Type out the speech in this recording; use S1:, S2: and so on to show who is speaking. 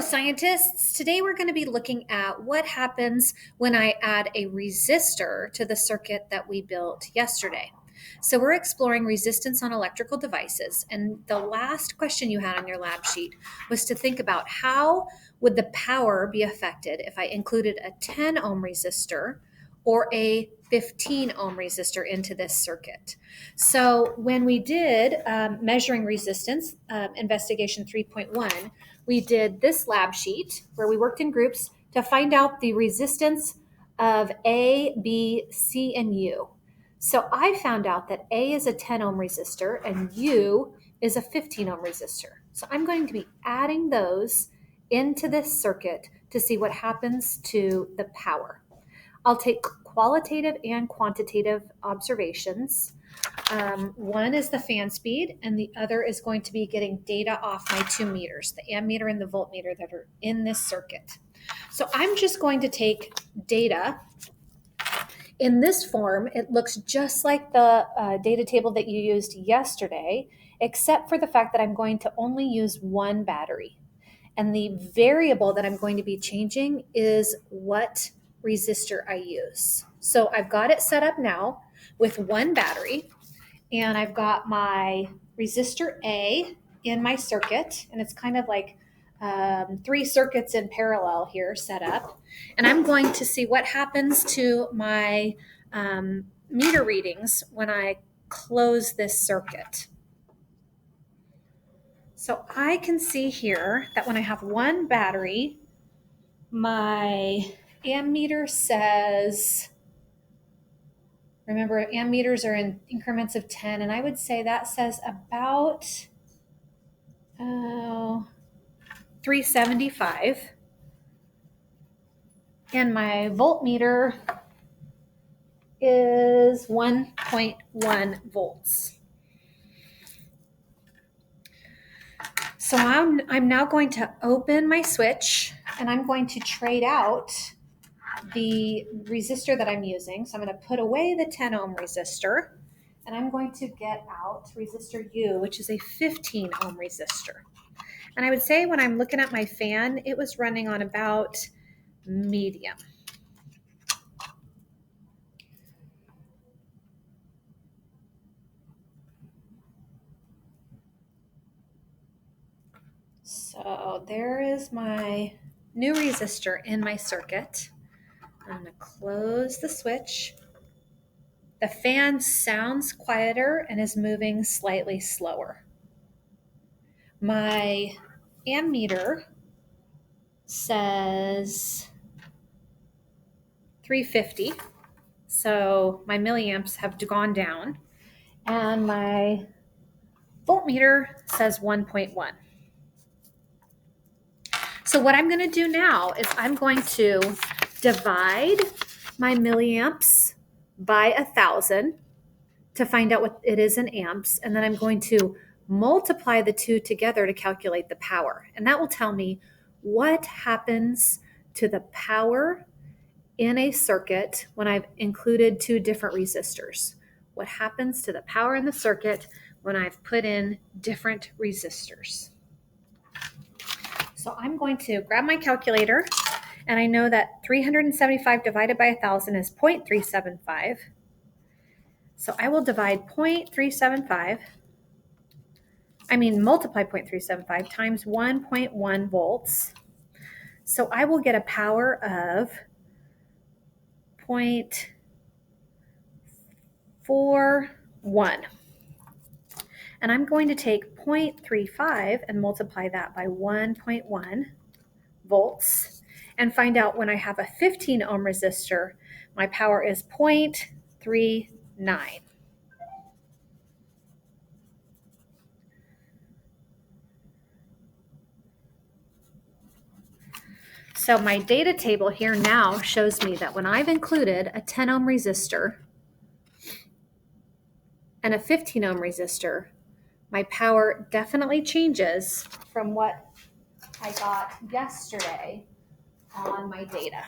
S1: Hello, scientists. Today we're going to be looking at what happens when I add a resistor to the circuit that we built yesterday. So we're exploring resistance on electrical devices. And the last question you had on your lab sheet was to think about how would the power be affected if I included a 10 ohm resistor or a 15 ohm resistor into this circuit. So when we did measuring resistance, investigation 3.1, we did this lab sheet where we worked in groups to find out the resistance of A, B, C, and U. So I found out that A is a 10 ohm resistor and U is a 15 ohm resistor. So I'm going to be adding those into this circuit to see what happens to the power. I'll take qualitative and quantitative observations. One is the fan speed, and the other is going to be getting data off my 2 meters, the ammeter and the voltmeter that are in this circuit. So I'm just going to take data in this form. It looks just like the data table that you used yesterday, except for the fact that I'm going to only use one battery. And the variable that I'm going to be changing is what resistor I use. So I've got it set up now with one battery, and I've got my resistor A in my circuit, and it's kind of like 3 circuits in parallel here set up. And I'm going to see what happens to my meter readings when I close this circuit. So I can see here that when I have one battery, my ammeter says, remember, ammeters are in increments of 10, and I would say that says about 375. And my voltmeter is 1.1 volts. So I'm now going to open my switch, and I'm going to trade out the resistor that I'm using. So I'm going to put away the 10 ohm resistor, and I'm going to get out resistor U, which is a 15 ohm resistor. And I would say when I'm looking at my fan, it was running on about medium. So there is my new resistor in my circuit. I'm going to close the switch. The fan sounds quieter and is moving slightly slower. My ammeter says 350, so my milliamps have gone down, and my voltmeter says 1.1. So what I'm going to do now is I'm going to divide my milliamps by 1,000 to find out what it is in amps, and then I'm going to multiply the two together to calculate the power. And that will tell me what happens to the power in a circuit when I've included 2 different resistors. What happens to the power in the circuit when I've put in different resistors. So I'm going to grab my calculator, and I know that 375 divided by 1,000 is 0.375. So I will divide multiply 0.375 times 1.1 volts. So I will get a power of 0.41. And I'm going to take 0.35 and multiply that by 1.1 volts and find out when I have a 15 ohm resistor, my power is 0.39. So my data table here now shows me that when I've included a 10 ohm resistor and a 15 ohm resistor, my power definitely changes from what I got yesterday on my data.